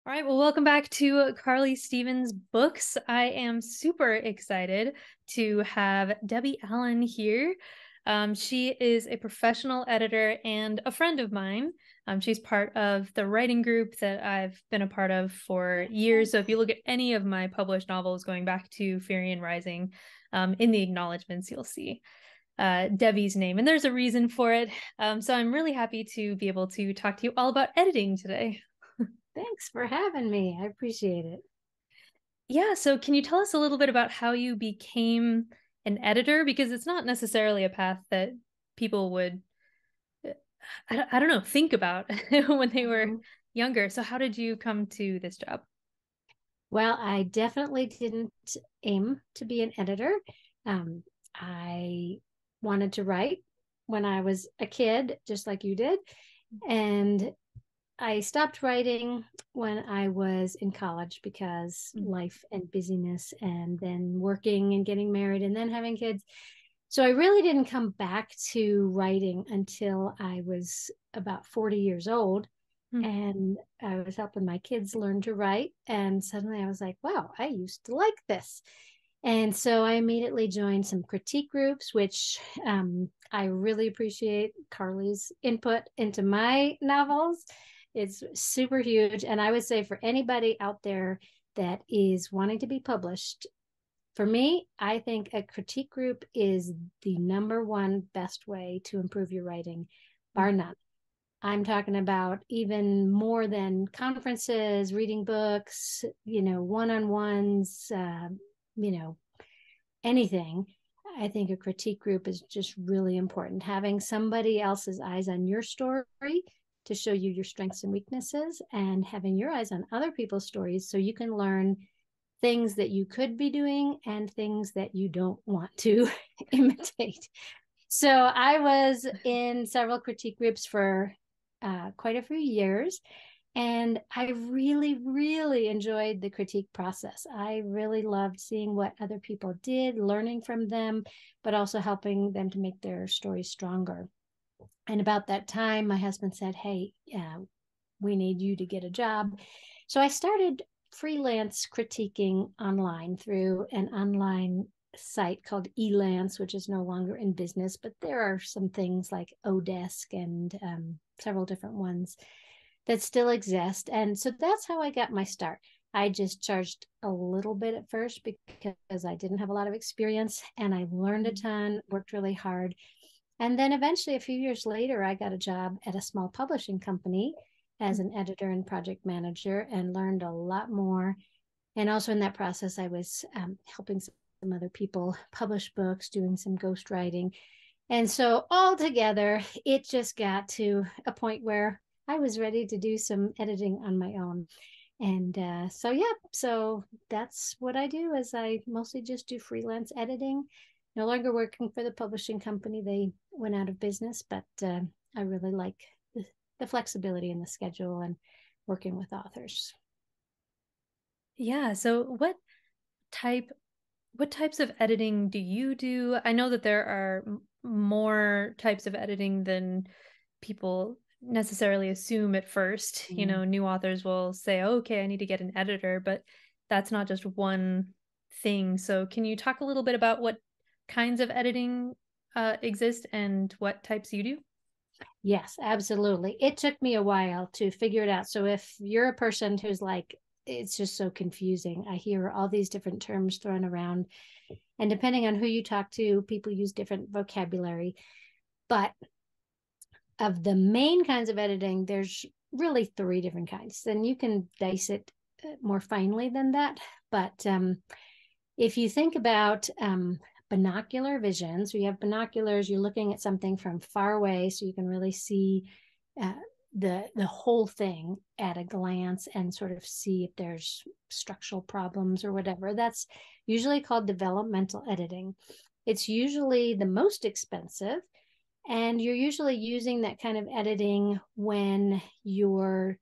All right, well, welcome back to Carly Stevens Books. I am super excited to have Debbie Allen here. She is a professional editor and a friend of mine. She's part of the writing group that I've been a part of for years. So if you look at any of my published novels going back to Fury and Rising, in the acknowledgments, you'll see Debbie's name, and there's a reason for it. So I'm really happy to be able to talk to you all about editing today. Thanks for having me. I appreciate it. Yeah, so can you tell us a little bit about how you became an editor? Because it's not necessarily a path that people would, I don't know, think about when they were Mhm. younger. So how did you come to this job? Well, I definitely didn't aim to be an editor. I wanted to write when I was a kid, just like you did. And I stopped writing when I was in college because Mm. life and busyness, and then working and getting married and then having kids. So I really didn't come back to writing until I was about 40 years old. Mm. And I was helping my kids learn to write. And suddenly I was like, wow, I used to like this. And so I immediately joined some critique groups, which I really appreciate Carly's input into my novels. It's super huge. And I would say for anybody out there that is wanting to be published, for me, I think a critique group is the number one best way to improve your writing, Mm. bar none. I'm talking about even more than conferences, reading books, one-on-ones, you know, anything. I think a critique group is just really important. Having somebody else's eyes on your story to show you your strengths and weaknesses, and having your eyes on other people's stories so you can learn things that you could be doing and things that you don't want to imitate. So I was in several critique groups for quite a few years. And I really, really enjoyed the critique process. I really loved seeing what other people did, learning from them, but also helping them to make their stories stronger. And about that time, my husband said, hey, we need you to get a job. So I started freelance critiquing online through an online site called Elance, which is no longer in business, but there are some things like Odesk and several different ones that still exist. And so that's how I got my start. I just charged a little bit at first because I didn't have a lot of experience, and I learned a ton, worked really hard. And then eventually, a few years later, I got a job at a small publishing company as an editor and project manager and learned a lot more. And also in that process, I was helping some other people publish books, doing some ghostwriting. And so altogether, it just got to a point where I was ready to do some editing on my own. And so that's what I do. Is I mostly just do freelance editing. No longer working for the publishing company. They went out of business, but I really like the flexibility in the schedule and working with authors. Yeah, so type what types of editing do you do? I know that there are more types of editing than people necessarily assume at first. You Mm. know, new authors will say, oh, okay, I need to get an editor, but that's not just one thing. So, can you talk a little bit about what kinds of editing exist and what types you do? Yes, absolutely. It took me a while to figure it out. So if you're a person who's like, it's just so confusing, I hear all these different terms thrown around. And depending on who you talk to, people use different vocabulary. But of the main kinds of editing, there's really three different kinds. Then you can dice it more finely than that. But if you think about binocular vision, so you have binoculars, you're looking at something from far away, so you can really see uh, the whole thing at a glance and sort of see if there's structural problems or whatever. That's usually called developmental editing. It's usually the most expensive, and you're usually using that kind of editing when you're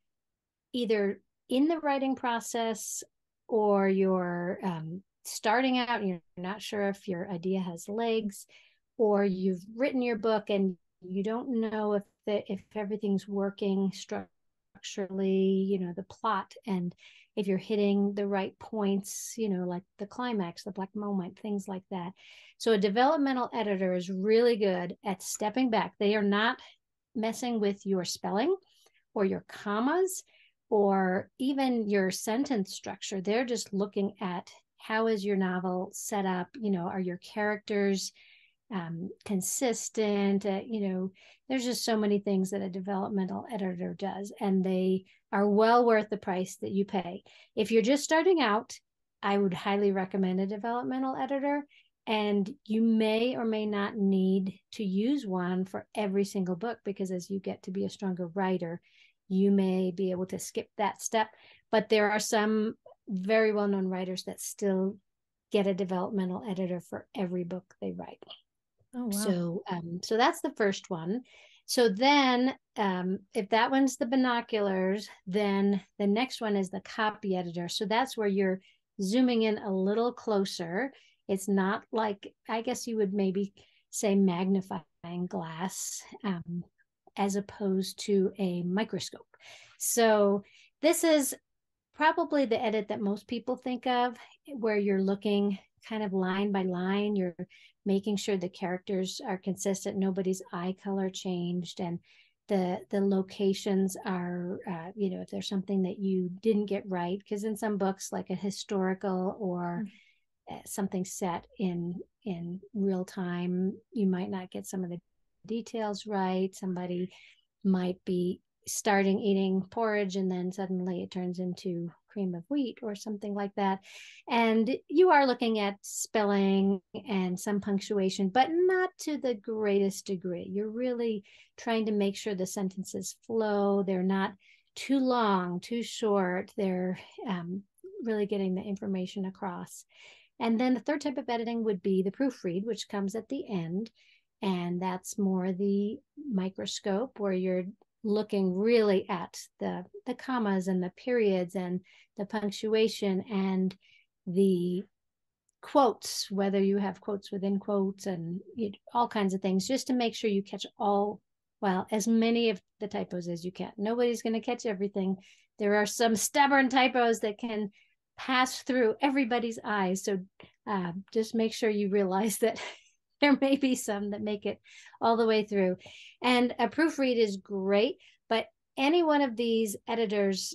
either in the writing process or you're starting out and you're not sure if your idea has legs, or you've written your book and you don't know if everything's working structurally, the plot, and if you're hitting the right points, like the climax, the black moment, things like that. So a developmental editor is really good at stepping back. They are not messing with your spelling or your commas or even your sentence structure. They're just looking at how is your novel set up? Are your characters consistent? There's just so many things that a developmental editor does, and they are well worth the price that you pay. If you're just starting out, I would highly recommend a developmental editor, and you may or may not need to use one for every single book, because as you get to be a stronger writer, you may be able to skip that step. But there are some very well-known writers that still get a developmental editor for every book they write. Oh, wow. So that's the first one. So then if that one's the binoculars, then the next one is the copy editor. So that's where you're zooming in a little closer. It's not like, I guess you would maybe say magnifying glass, as opposed to a microscope. So this is probably the edit that most people think of, where you're looking kind of line by line. You're making sure the characters are consistent, nobody's eye color changed, and the locations are, if there's something that you didn't get right, because in some books, like a historical or something set in real time, you might not get some of the details right. Somebody might be starting eating porridge and then suddenly it turns into cream of wheat or something like that. And you are looking at spelling and some punctuation, but not to the greatest degree. You're really trying to make sure the sentences flow. They're not too long, too short. They're really getting the information across. And then the third type of editing would be the proofread, which comes at the end. And that's more the microscope, where you're looking really at the commas and the periods and the punctuation and the quotes, whether you have quotes within quotes and all kinds of things, just to make sure you catch as many of the typos as you can. Nobody's going to catch everything. There are some stubborn typos that can pass through everybody's eyes. So just make sure you realize that there may be some that make it all the way through. And a proofread is great, but any one of these editors,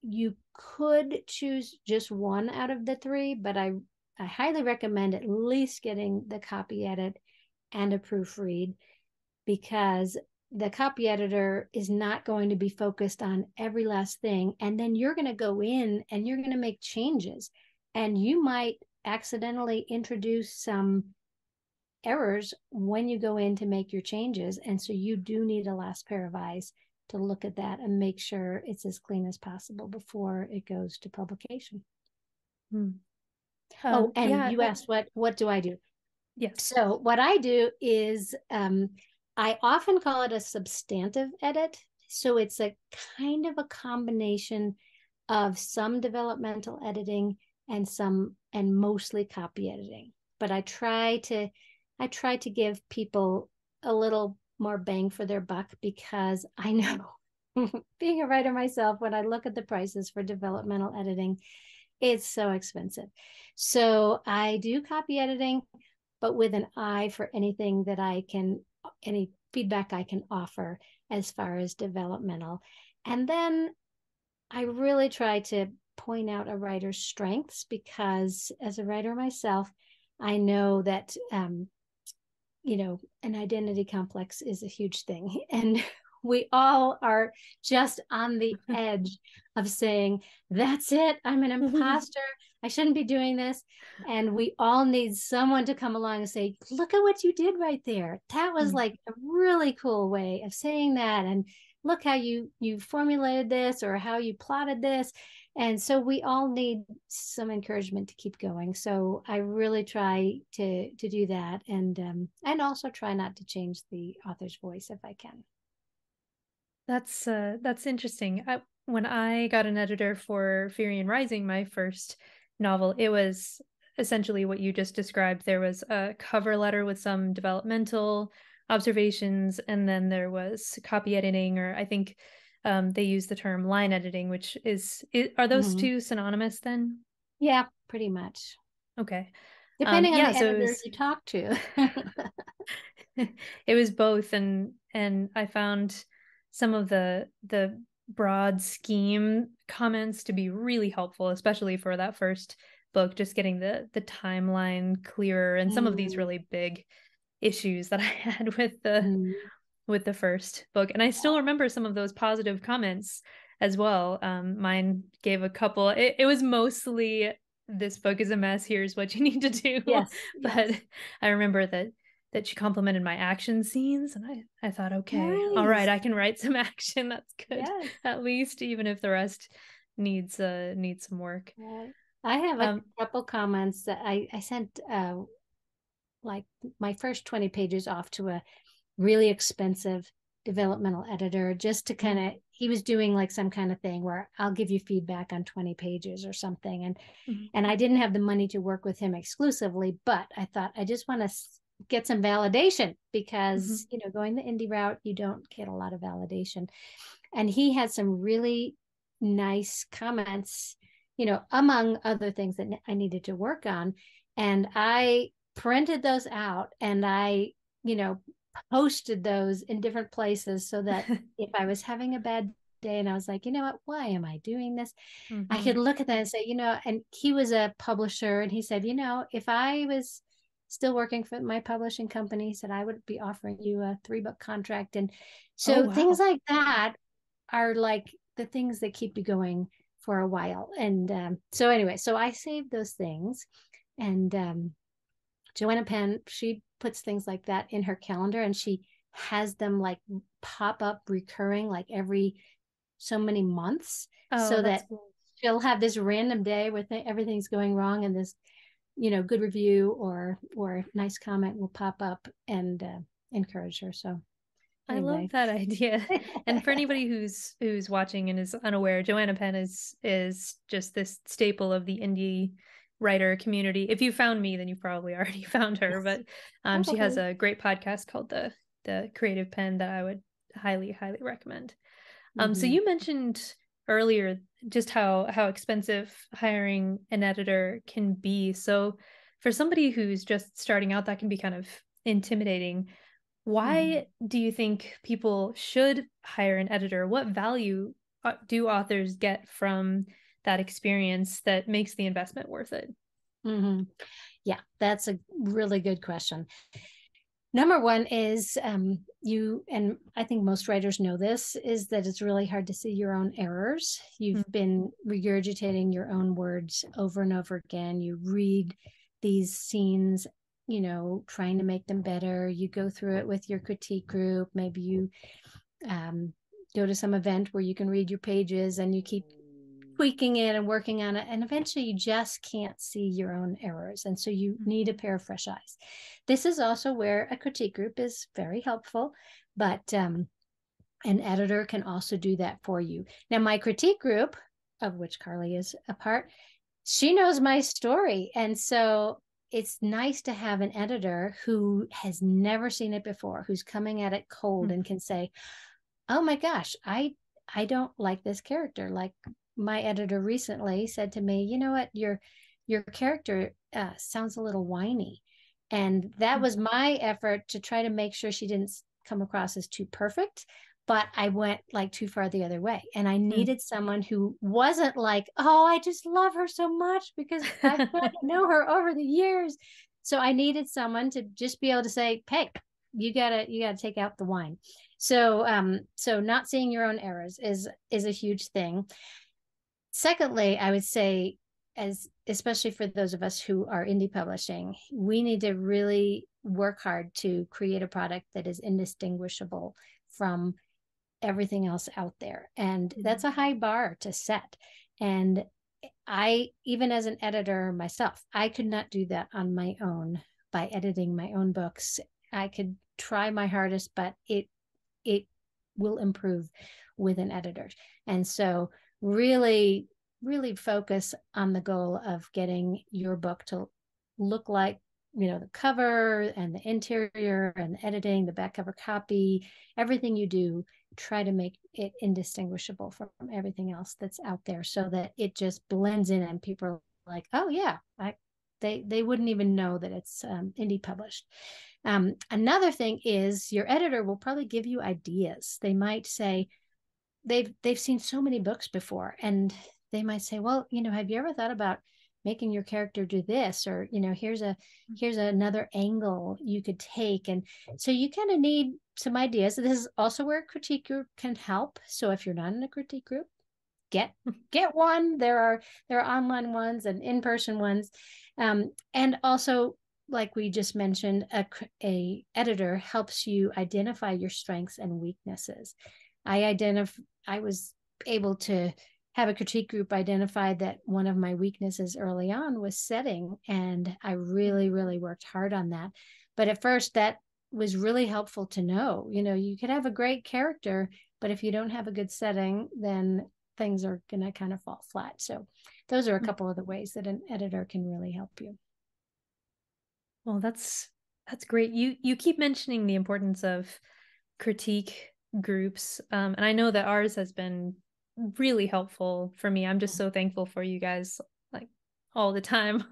you could choose just one out of the three, but I highly recommend at least getting the copy edit and a proofread, because the copy editor is not going to be focused on every last thing. And then you're going to go in and you're going to make changes, and you might accidentally introduce some errors when you go in to make your changes. And so you do need a last pair of eyes to look at that and make sure it's as clean as possible before it goes to publication. And you asked, what do I do? Yes. So what I do is I often call it a substantive edit. So it's a kind of a combination of some developmental editing and mostly copy editing. But I try to give people a little more bang for their buck, because I know, being a writer myself, when I look at the prices for developmental editing, it's so expensive. So I do copy editing, but with an eye for anything that any feedback I can offer as far as developmental. And then I really try to point out a writer's strengths, because as a writer myself, I know that an identity complex is a huge thing. And we all are just on the edge of saying, that's it, I'm an imposter, I shouldn't be doing this. And we all need someone to come along and say, look at what you did right there. That was like a really cool way of saying that. And look how you formulated this, or how you plotted this. And so we all need some encouragement to keep going. So I really try to do that, and also try not to change the author's voice if I can. That's interesting. When I got an editor for Firion Rising, my first novel, it was essentially what you just described. There was a cover letter with some developmental observations, and then there was copy editing, or I think they use the term line editing, which are those two synonymous then? Yeah, pretty much. Okay. Depending on yeah, the so editor you talk to. it was both, and I found some of the broad scheme comments to be really helpful, especially for that first book, just getting the timeline clearer and some of these really big issues that I had with the first book. And I still remember some of those positive comments as well. Mine gave a couple. It was mostly, this book is a mess, here's what you need to do. Yes, but yes. I remember that she complimented my action scenes, and I thought, okay, all right, Nice. I can write some action. That's good. Yes. At least, even if the rest needs some work. Right. I have a couple comments that I sent like my first 20 pages off to a really expensive developmental editor just to kind of, he was doing like some kind of thing where I'll give you feedback on 20 pages or something. And I didn't have the money to work with him exclusively, but I thought I just want to get some validation because, you know, going the indie route, you don't get a lot of validation. And he had some really nice comments, you know, among other things that I needed to work on. And I printed those out and I, you know, posted those in different places so that if I was having a bad day and I was like, you know what, why am I doing this? I could look at that and say, you know, and he was a publisher and he said, you know, if I was still working for my publishing company, he said, I would be offering you a 3-book contract. And so things like that are like the things that keep you going for a while. And so anyway, so I saved those things. And Joanna Penn, she puts things like that in her calendar and she has them like pop up recurring like every so many months, so that she'll have this random day where everything's going wrong and this, you know, good review or nice comment will pop up and encourage her. So anyway. I love that idea. And for anybody who's watching and is unaware, Joanna Penn is just this staple of the indie writer community. If you found me, then you probably already found her. Yes. But she has a great podcast called the Creative Pen that I would highly recommend. So you mentioned earlier just how expensive hiring an editor can be. So for somebody who's just starting out, that can be kind of intimidating. Why do you think people should hire an editor? What value do authors get from that experience that makes the investment worth it? Yeah, that's a really good question. Number one is you, and I think most writers know this, is that it's really hard to see your own errors. You've been regurgitating your own words over and over again. You read these scenes, you know, trying to make them better. You go through it with your critique group. Maybe you go to some event where you can read your pages and you keep tweaking it and working on it. And eventually you just can't see your own errors. And so you need a pair of fresh eyes. This is also where a critique group is very helpful, but an editor can also do that for you. Now, my critique group, of which Carly is a part, she knows my story. And so it's nice to have an editor who has never seen it before, who's coming at it cold and can say, oh my gosh, I don't like this character. Like my editor recently said to me, you know what, your character sounds a little whiny. And that was my effort to try to make sure she didn't come across as too perfect, but I went like too far the other way. And I needed someone who wasn't like, oh, I just love her so much because I've got to know her over the years. So I needed someone to just be able to say, hey, you gotta take out the wine. So so not seeing your own errors is a huge thing. Secondly, I would say, especially for those of us who are indie publishing, we need to really work hard to create a product that is indistinguishable from everything else out there. And that's a high bar to set. And I, even as an editor myself, I could not do that on my own by editing my own books. I could try my hardest, but it will improve with an editor. And so really focus on the goal of getting your book to look like the cover and the interior and the editing, the back cover copy, everything you do, try to make it indistinguishable from everything else that's out there so that it just blends in and people are like, oh yeah, they wouldn't even know that it's indie published. Another thing is your editor will probably give you ideas. They might say they've seen so many books before, and they might say, well, have you ever thought about making your character do this, or here's another angle you could take. And so you kind of need some ideas. This is also where a critique group can help. So if you're not in a critique group, get one. There are online ones and in-person ones, and also, like we just mentioned, a editor helps you identify your strengths and weaknesses. I was able to have a critique group identify that one of my weaknesses early on was setting, and I really, really worked hard on that. But at first, that was really helpful to know. You could have a great character, but if you don't have a good setting, then things are going to kind of fall flat. So those are a couple of the ways that an editor can really help you. Well, that's great. You keep mentioning the importance of critique groups, and I know that ours has been really helpful for me. I'm just so thankful for you guys, like, all the time.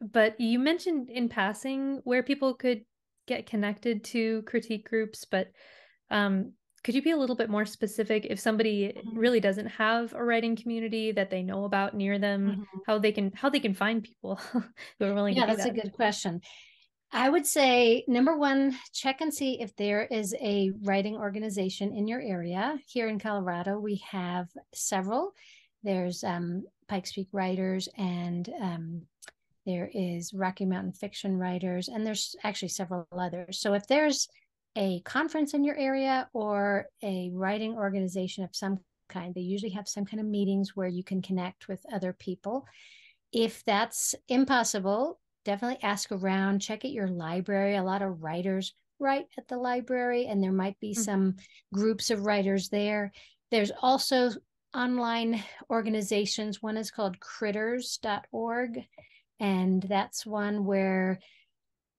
But you mentioned in passing where people could get connected to critique groups, but could you be a little bit more specific if somebody really doesn't have a writing community that they know about near them, how they can find people who are willing to do that? Yeah, that's a good question. I would say, number one, check and see if there is a writing organization in your area. Here in Colorado, we have several. There's Pikes Peak Writers, and there is Rocky Mountain Fiction Writers, and there's actually several others. So if there's a conference in your area or a writing organization of some kind, they usually have some kind of meetings where you can connect with other people. If that's impossible, definitely ask around, check at your library. A lot of writers write at the library, and there might be some groups of writers there. There's also online organizations. One is called critters.org, and that's one where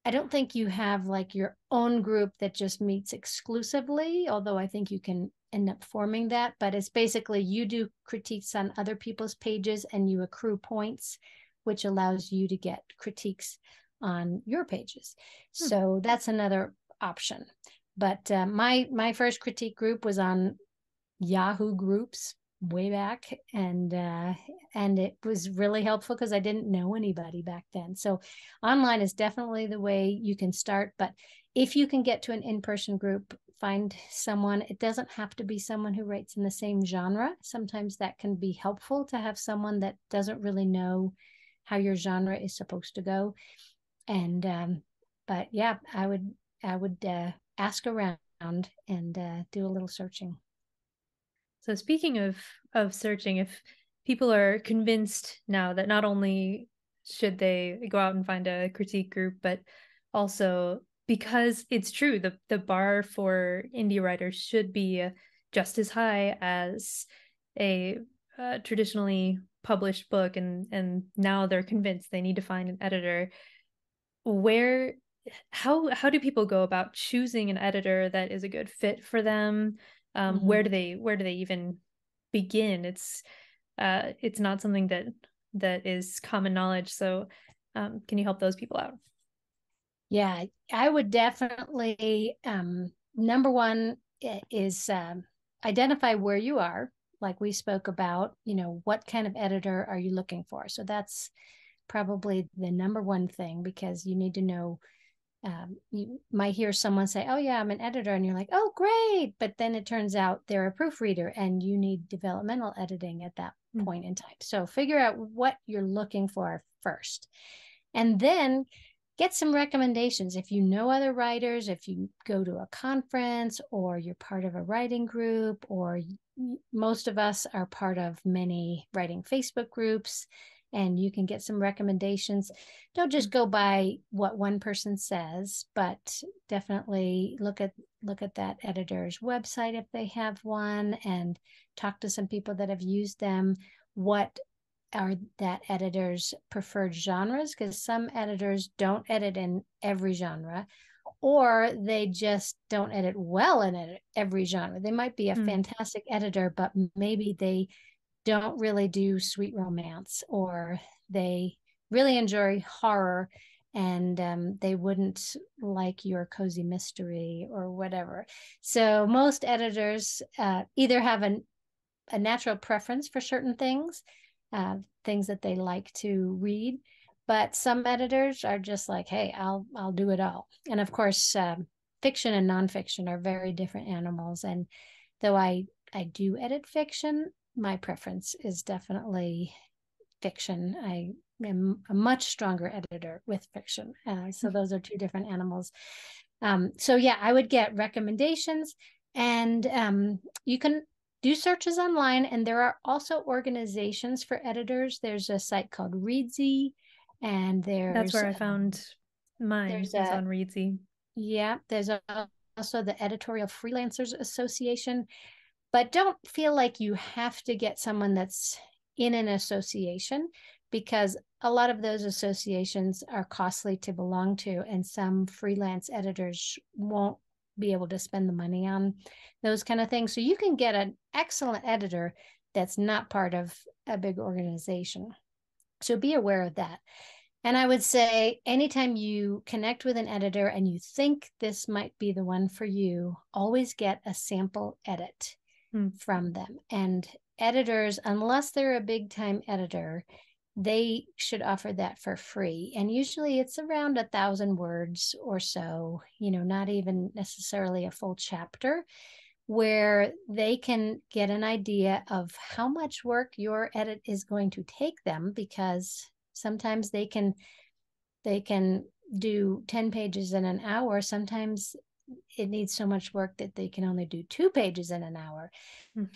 I don't think you have like your own group that just meets exclusively, although I think you can end up forming that. But it's basically you do critiques on other people's pages and you accrue points, which allows you to get critiques on your pages. So that's another option. But my first critique group was on Yahoo Groups way back, and it was really helpful because I didn't know anybody back then. So online is definitely the way you can start. But if you can get to an in-person group, find someone. It doesn't have to be someone who writes in the same genre. Sometimes that can be helpful to have someone that doesn't really know how your genre is supposed to go. And but yeah, I would ask around and do a little searching. So speaking of searching, if people are convinced now that not only should they go out and find a critique group, but also because it's true, the bar for indie writers should be just as high as a traditionally published book, and now they're convinced they need to find an editor. How do people go about choosing an editor that is a good fit for them? Where do they even begin? It's not something that is common knowledge. So can you help those people out? Yeah, I would definitely, number one is identify where you are. Like we spoke about, what kind of editor are you looking for? So that's probably the number one thing, because you need to know. You might hear someone say, oh yeah, I'm an editor, and you're like, oh great, but then it turns out they're a proofreader and you need developmental editing at that point in time. So figure out what you're looking for first, and then get some recommendations. If you know other writers, if you go to a conference or you're part of a writing group, or most of us are part of many writing Facebook groups, and you can get some recommendations. Don't just go by what one person says, but definitely look at that editor's website if they have one, and talk to some people that have used them. What are that editor's preferred genres, because some editors don't edit in every genre, or they just don't edit well in every genre. They might be a fantastic editor, but maybe they don't really do sweet romance, or they really enjoy horror and they wouldn't like your cozy mystery or whatever. So most editors either have a natural preference for certain things, things that they like to read, but some editors are just like, hey, I'll do it all. And of course, fiction and nonfiction are very different animals. And though I do edit fiction, my preference is definitely fiction. I am a much stronger editor with fiction. So those are two different animals. So yeah, I would get recommendations, and you can do searches online, and there are also organizations for editors. There's a site called Reedsy, and that's where I found mine, was on Reedsy. Yeah, there's also the Editorial Freelancers Association, but don't feel like you have to get someone that's in an association, because a lot of those associations are costly to belong to, and some freelance editors won't be able to spend the money on those kind of things. So you can get an excellent editor that's not part of a big organization. So be aware of that. And I would say anytime you connect with an editor and you think this might be the one for you, always get a sample edit from them. And editors, unless they're a big time editor, they should offer that for free. And usually it's around 1,000 words or so, not even necessarily a full chapter, where they can get an idea of how much work your edit is going to take them, because sometimes they can do 10 pages in an hour. Sometimes it needs so much work that they can only do 2 pages in an hour.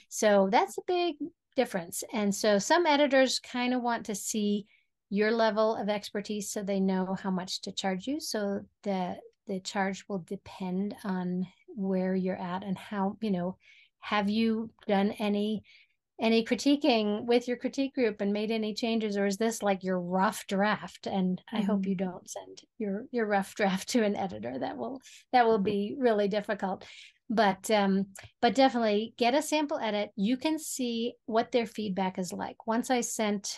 So that's a big difference. And so some editors kind of want to see your level of expertise so they know how much to charge you. So the charge will depend on where you're at and how, have you done any critiquing with your critique group and made any changes, or is this like your rough draft? And I hope you don't send your rough draft to an editor. That will be really difficult. But definitely get a sample edit. You can see what their feedback is like. Once I sent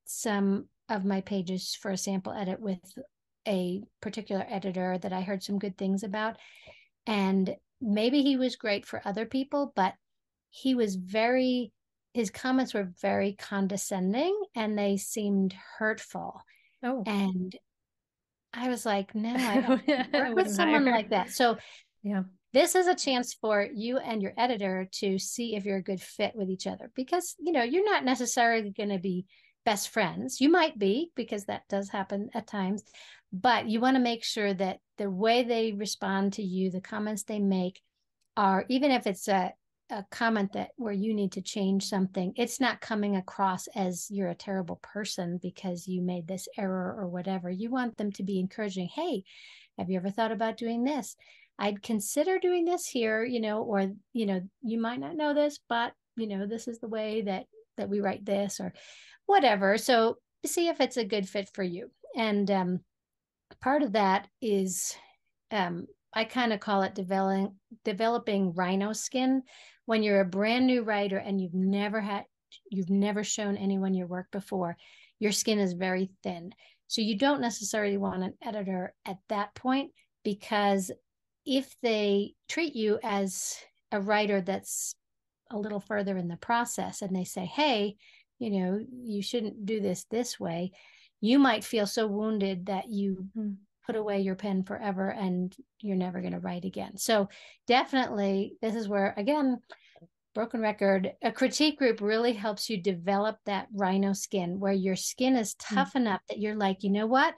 some of my pages for a sample edit with a particular editor that I heard some good things about, and maybe he was great for other people, but his comments were very condescending and they seemed hurtful. Oh. And I was like, no, I work with someone like that. So yeah, this is a chance for you and your editor to see if you're a good fit with each other, because, you're not necessarily going to be best friends. You might be, because that does happen at times, but you want to make sure that the way they respond to you, the comments they make are, even if it's a comment that where you need to change something, it's not coming across as you're a terrible person because you made this error or whatever. You want them to be encouraging. Hey, have you ever thought about doing this? I'd consider doing this here, or, you might not know this, but, this is the way that we write this or whatever. So see if it's a good fit for you. And part of that is, I kind of call it developing rhino skin. When you're a brand new writer and you've never shown anyone your work before, your skin is very thin. So you don't necessarily want an editor at that point, because if they treat you as a writer that's a little further in the process and they say, hey, you shouldn't do this way, you might feel so wounded that you put away your pen forever and you're never going to write again. So definitely, this is where, again, broken record, a critique group really helps you develop that rhino skin, where your skin is tough enough that you're like, you know what?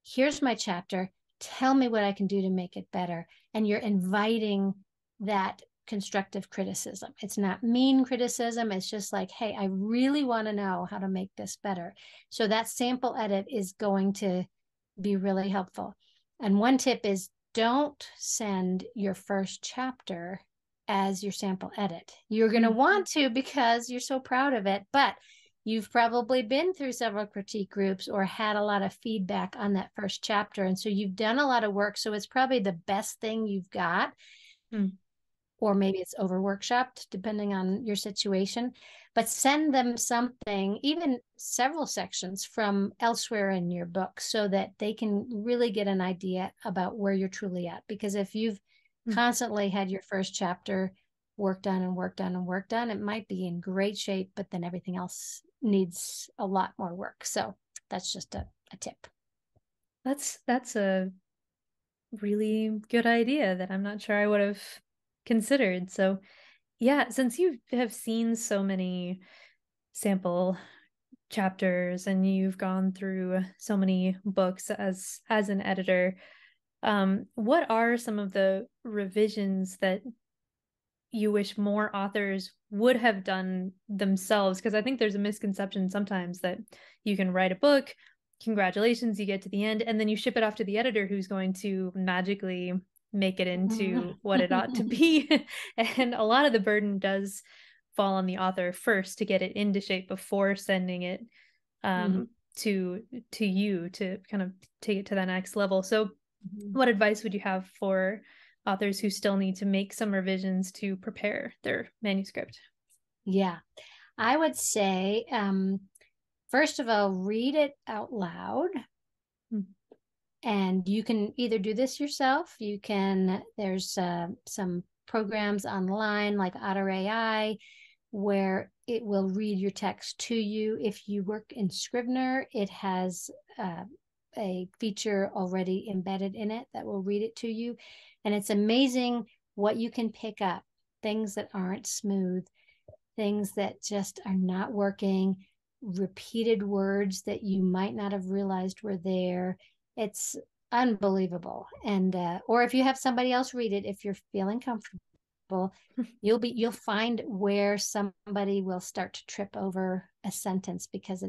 Here's my chapter. Tell me what I can do to make it better. And you're inviting that constructive criticism. It's not mean criticism. It's just like, hey, I really want to know how to make this better. So that sample edit is going to be really helpful. And one tip is, don't send your first chapter as your sample edit. You're going to want to, because you're so proud of it, but you've probably been through several critique groups or had a lot of feedback on that first chapter. And so you've done a lot of work. So it's probably the best thing you've got. Mm. Or maybe it's over workshopped, depending on your situation. But send them something, even several sections from elsewhere in your book, so that they can really get an idea about where you're truly at. Because if you've constantly had your first chapter worked on and worked on and worked on, it might be in great shape, but then everything else needs a lot more work. So that's just a tip. That's a really good idea that I'm not sure I would have considered. So yeah, since you have seen so many sample chapters and you've gone through so many books as an editor, what are some of the revisions that you wish more authors would have done themselves? Because I think there's a misconception sometimes that you can write a book, congratulations, you get to the end, and then you ship it off to the editor who's going to magically make it into what it ought to be. And a lot of the burden does fall on the author first to get it into shape before sending it to you to kind of take it to the next level. So what advice would you have for authors who still need to make some revisions to prepare their manuscript? Yeah, I would say, first of all, read it out loud. And you can either do this yourself. There's some programs online like Otter AI where it will read your text to you. If you work in Scrivener, it has a feature already embedded in it that will read it to you. And it's amazing what you can pick up, things that aren't smooth, things that just are not working, repeated words that you might not have realized were there. It's unbelievable. And or if you have somebody else read it, if you're feeling comfortable, you'll find where somebody will start to trip over a sentence because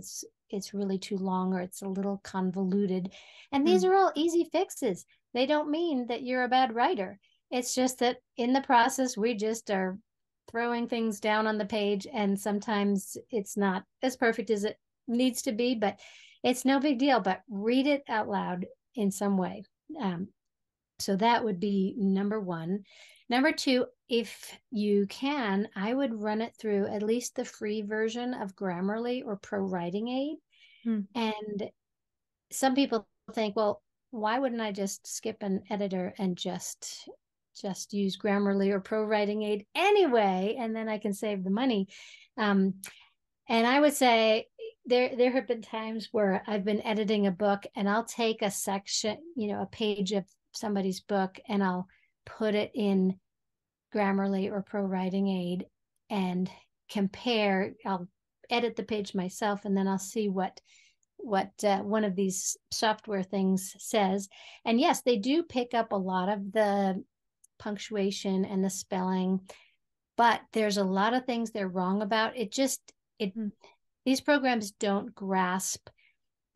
it's really too long or it's a little convoluted. And these are all easy fixes. They don't mean that you're a bad writer. It's just that in the process, we just are throwing things down on the page, and sometimes it's not as perfect as it needs to be, but it's no big deal. But read it out loud in some way. So that would be number one. Number two, if you can, I would run it through at least the free version of Grammarly or Pro Writing Aid. And some people think, well, why wouldn't I just skip an editor and just use Grammarly or Pro Writing Aid anyway, and then I can save the money? And I would say there have been times where I've been editing a book and I'll take a section, a page of somebody's book, and I'll put it in Grammarly or Pro Writing Aid and compare. I'll edit the page myself, and then I'll see what one of these software things says. And yes, they do pick up a lot of the punctuation and the spelling, but there's a lot of things they're wrong about. These programs don't grasp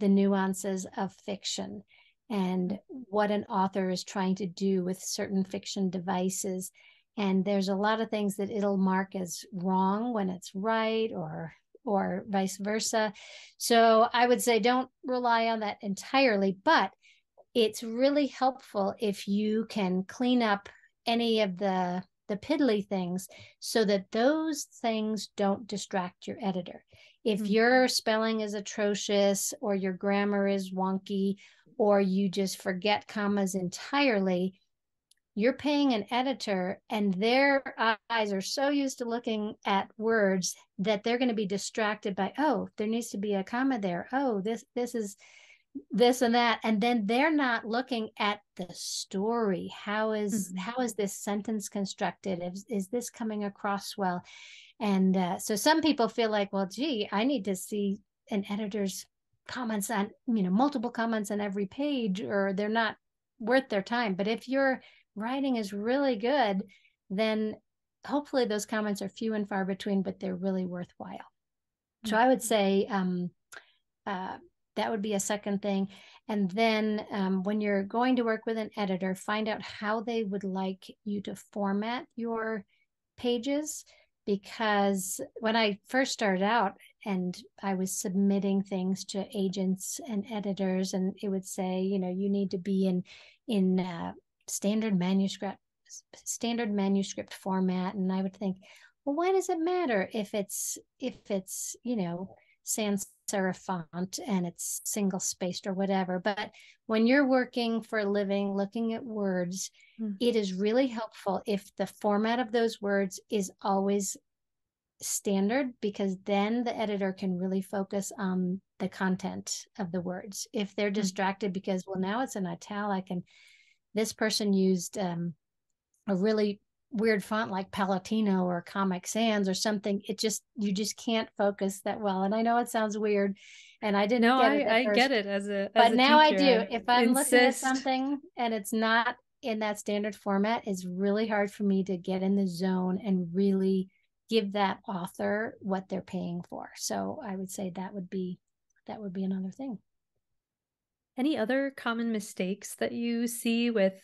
the nuances of fiction and what an author is trying to do with certain fiction devices. And there's a lot of things that it'll mark as wrong when it's right, or vice versa. So I would say don't rely on that entirely, but it's really helpful if you can clean up any of the piddly things so that those things don't distract your editor. If your spelling is atrocious or your grammar is wonky or you just forget commas entirely, you're paying an editor and their eyes are so used to looking at words that they're going to be distracted by, oh, there needs to be a comma there. Oh, this is this and that. And then they're not looking at the story. How is this sentence constructed? Is this coming across well? And so some people feel like, well, gee, I need to see an editor's comments on, multiple comments on every page, or they're not worth their time. But if your writing is really good, then hopefully those comments are few and far between, but they're really worthwhile. So I would say that would be a second thing. And then when you're going to work with an editor, find out how they would like you to format your pages. Because when I first started out and I was submitting things to agents and editors, and it would say, you know, you need to be in standard manuscript format. And I would think, well, why does it matter if it's you know, sans serif font and it's single spaced or whatever? But when you're working for a living looking at words, it is really helpful if the format of those words is always standard, because then the editor can really focus on the content of the words. If they're distracted because, well, now it's in italic and this person used a really weird font like Palatino or Comic Sans or something, you just can't focus that well. And I know it sounds weird, and I didn't get it at I first, get it as but a now I teacher. do. If I'm looking at insist. something and it's not in that standard format, it's really hard for me to get in the zone and really give that author what they're paying for. So I would say that would be another thing. Any other common mistakes that you see with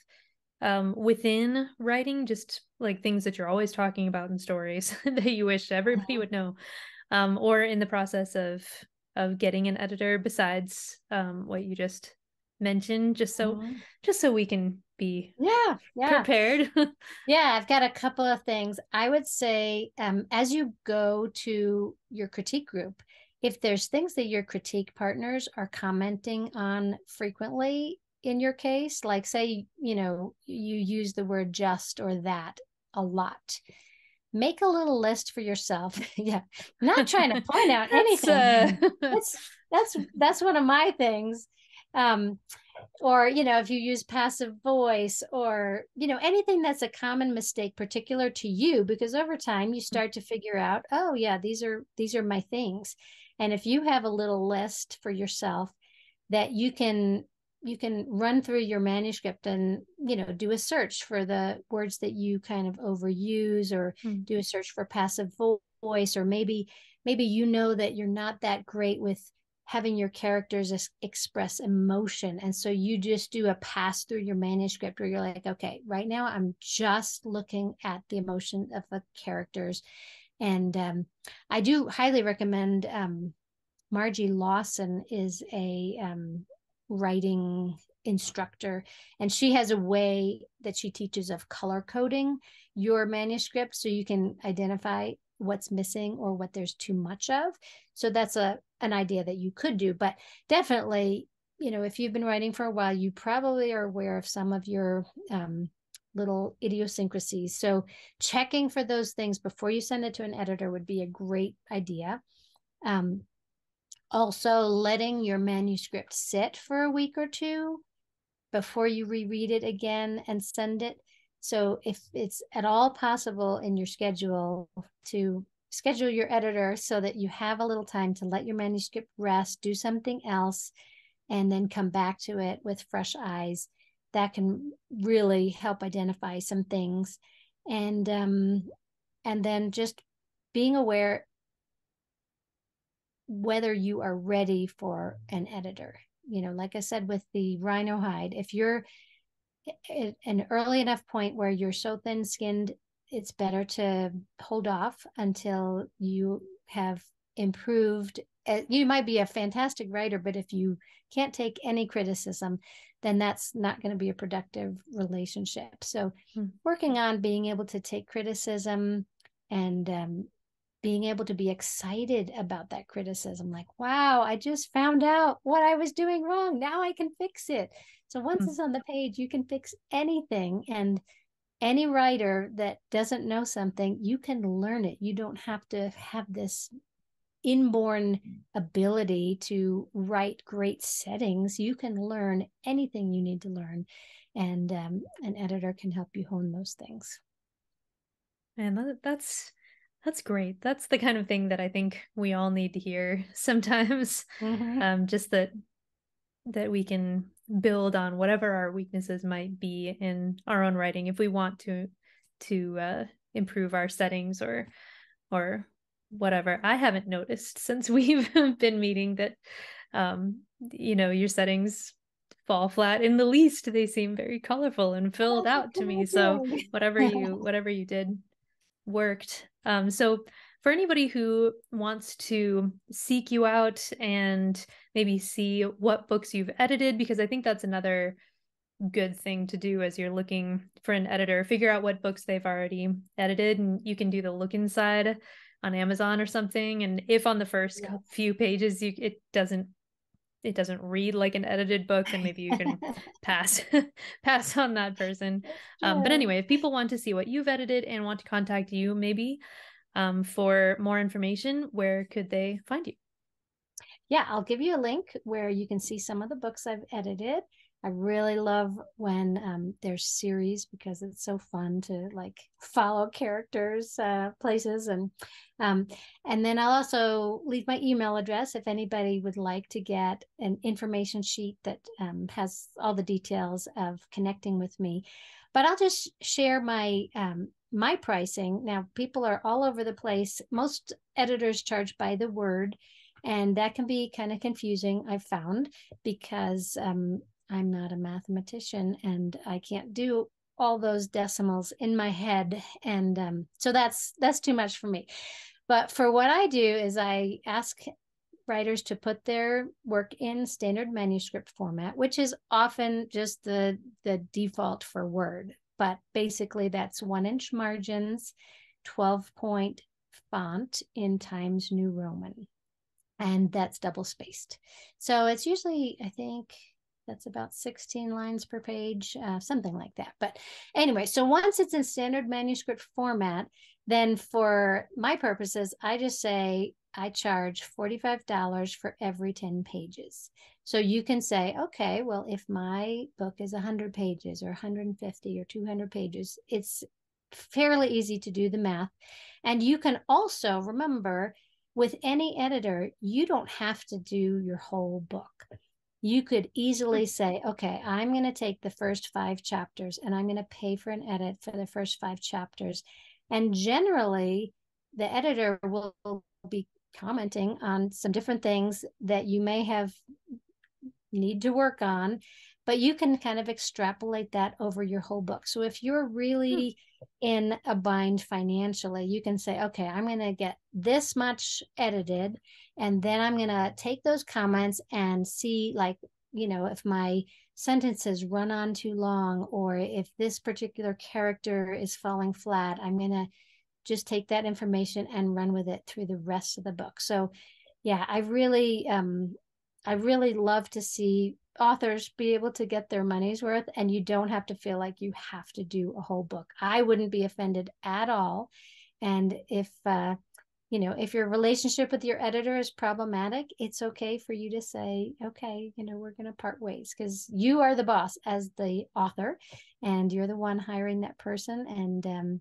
within writing, just like things that you're always talking about in stories that you wish everybody would know, or in the process of getting an editor, besides what you just mentioned, just so we can be prepared? Yeah, I've got a couple of things. I would say, as you go to your critique group, if there's things that your critique partners are commenting on frequently in your case, like say, you know, you use the word just or that a lot, make a little list for yourself. Yeah, not trying to point out anything. That's one of my things. Or, you know, if you use passive voice, or, you know, anything that's a common mistake particular to you, because over time you start to figure out, oh yeah, these are my things. And if you have a little list for yourself that you can run through your manuscript and, you know, do a search for the words that you kind of overuse, or do a search for passive voice, or maybe you know that you're not that great with having your characters express emotion, and so you just do a pass through your manuscript where you're like, okay, right now I'm just looking at the emotion of the characters. And I do highly recommend, Margie Lawson is a writing instructor, and she has a way that she teaches of color coding your manuscript so you can identify what's missing or what there's too much of. So that's an idea that you could do. But definitely, you know, if you've been writing for a while, you probably are aware of some of your little idiosyncrasies. So checking for those things before you send it to an editor would be a great idea. Also, letting your manuscript sit for a week or two before you reread it again and send it. So if it's at all possible in your schedule, to schedule your editor so that you have a little time to let your manuscript rest, do something else, and then come back to it with fresh eyes, that can really help identify some things. And then just being aware whether you are ready for an editor. You know, like I said, with the rhino hide, if you're at an early enough point where you're so thin-skinned, it's better to hold off until you have improved. You might be a fantastic writer, but if you can't take any criticism, then that's not going to be a productive relationship. So working on being able to take criticism, and being able to be excited about that criticism, like, wow, I just found out what I was doing wrong. Now I can fix it. So once it's on the page, you can fix anything. And any writer that doesn't know something, you can learn it. You don't have to have this inborn ability to write great settings. You can learn anything you need to learn, and an editor can help you hone those things. And that's great. That's the kind of thing that I think we all need to hear sometimes. Just that we can build on whatever our weaknesses might be in our own writing if we want to improve our settings or whatever. I haven't noticed since we've been meeting that you know, your settings fall flat in the least. They seem very colorful and filled out to me. So whatever you did worked. So for anybody who wants to seek you out and maybe see what books you've edited, because I think that's another good thing to do as you're looking for an editor, figure out what books they've already edited, and you can do the look inside on Amazon or something. And if on the first few pages it doesn't read like an edited book, then maybe you can pass on that person. But anyway, if people want to see what you've edited and want to contact you maybe for more information, where could they find you? Yeah, I'll give you a link where you can see some of the books I've edited. I really love when there's series, because it's so fun to like follow characters, places, and then I'll also leave my email address if anybody would like to get an information sheet that has all the details of connecting with me. But I'll just share my my pricing. Now, people are all over the place. Most editors charge by the word, and that can be kind of confusing, I've found, because I'm not a mathematician and I can't do all those decimals in my head. And so that's too much for me. But for what I do is I ask writers to put their work in standard manuscript format, which is often just the default for Word. But basically that's 1-inch margins, 12-point font in Times New Roman. And that's double spaced. So it's usually, I think, that's about 16 lines per page, something like that. But anyway, so once it's in standard manuscript format, then for my purposes, I just say I charge $45 for every 10 pages. So you can say, okay, well, if my book is 100 pages or 150 or 200 pages, it's fairly easy to do the math. And you can also remember, with any editor, you don't have to do your whole book. You could easily say, okay, I'm going to take the first 5 chapters and I'm going to pay for an edit for the first 5 chapters. And generally, the editor will be commenting on some different things that you may have need to work on, but you can kind of extrapolate that over your whole book. So if you're really in a bind financially, you can say, okay, I'm going to get this much edited, and then I'm going to take those comments and see, like, you know, if my sentences run on too long, or if this particular character is falling flat, I'm going to just take that information and run with it through the rest of the book. So yeah, I really love to see authors be able to get their money's worth, and you don't have to feel like you have to do a whole book. I wouldn't be offended at all. And if you know, if your relationship with your editor is problematic, it's okay for you to say, okay, you know, we're going to part ways, because you are the boss as the author and you're the one hiring that person. And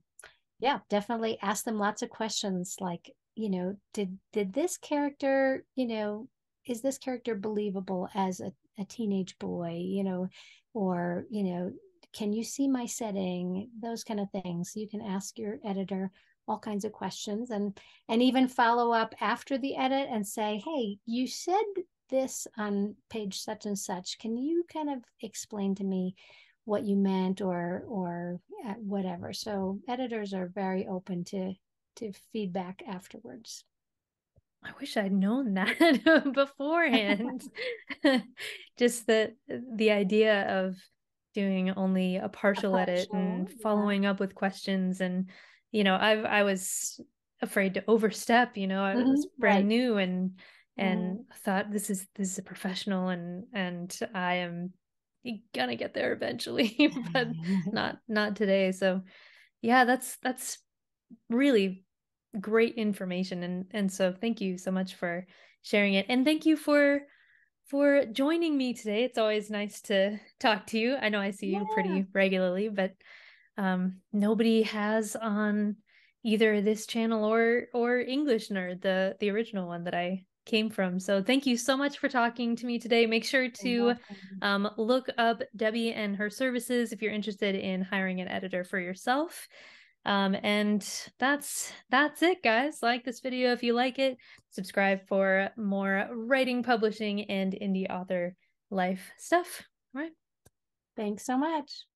yeah, definitely ask them lots of questions like, you know, did this character, you know, is this character believable as a teenage boy, you know, or, you know, can you see my setting? Those kind of things. You can ask your editor all kinds of questions, and even follow up after the edit and say, hey, you said this on page such and such. Can you kind of explain to me what you meant, or whatever. So editors are very open to feedback afterwards. I wish I'd known that beforehand. Just the idea of doing only a partial edit and following up with questions. And, you know, I was afraid to overstep, you know, I was brand new and thought this is a professional, and I am gonna get there eventually, but not today. So yeah, that's really great information, and so thank you so much for sharing it, and thank you for joining me today. It's always nice to talk to you. I know I see you pretty regularly, but nobody has on either this channel or English Nerd, the original one that I came from. So thank you so much for talking to me today. Make sure to look up Debbie and her services if you're interested in hiring an editor for yourself. And that's it, guys. Like this video if you like it. Subscribe for more writing, publishing, and indie author life stuff. All right. Thanks so much.